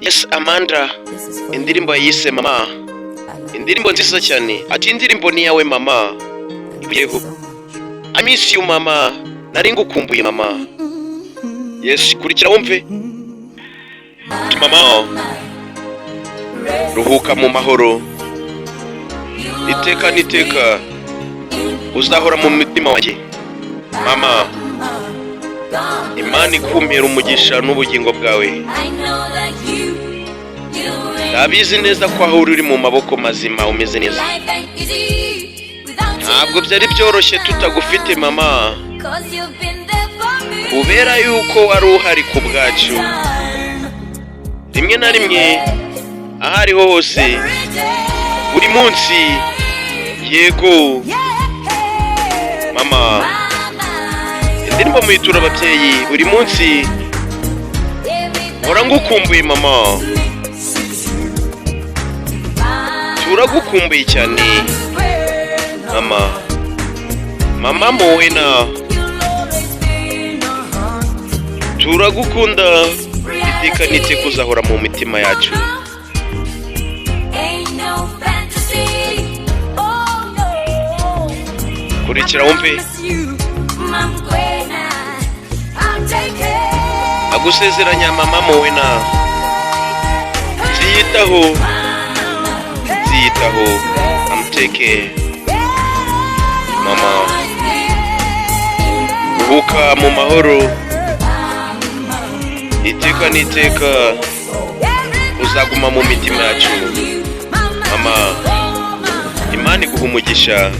Yes, Amanda, indirimbo yise mama, indirimbo nziza cyane. Ati indirimbo ni yawe mama. Yego, I miss you mama, nari ngukumbuye mama. Yes, kurikira wumve. Mama, ruhuka mu mahoro, iteka niteka uzahora mu mitima wanjye mama. Imana ikumpera umugisha n'ubugingo bwawe. Ndabizi neza ko aho uri mu maboko mazima umeze neza. Ntabwo byari byoroshye tutagufite mama, kubera yuko wari uhari ku bwacu rimwe na rimwe ahariho hose buri munsi. Yego mama, indirimbo muyitura ababyeyi buri munsi. Mpora ngukumbuye mama, turagukumbuye cyane mama. Mama Mowena, turagukunda iteka niteka uzahora mu mitima yacu. Kurikira wumve. Agusezeranya mama Mowena, nziyitaho amuteke mama. Ruhuka mu mahoro, iteka niteka uzaguma mu mitima yacu mama. Imana iguha umugisha.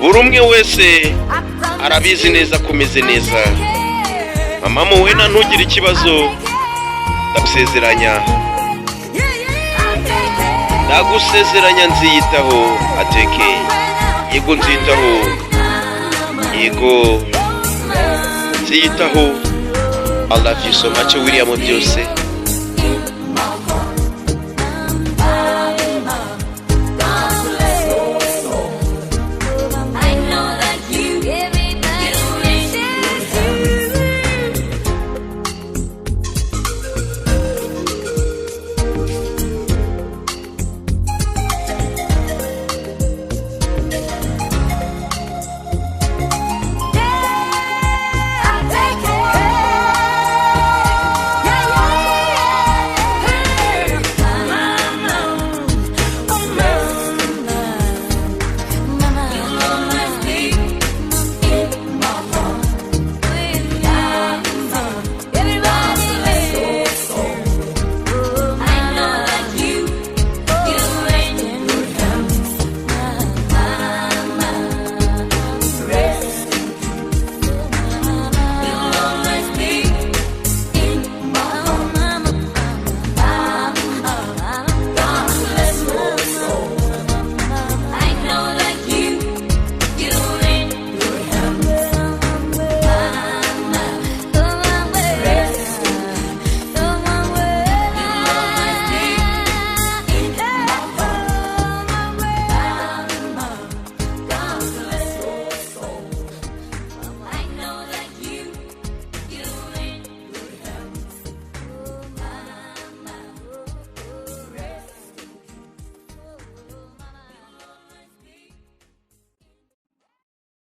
Buri umwe wese arabizi neza kumeze neza mama Mowena, ntugire ikibazo. Ndagusezeranya nziyitaho ateke. Yego nziyitaho, yego nziyitaho. I love you so much William byose.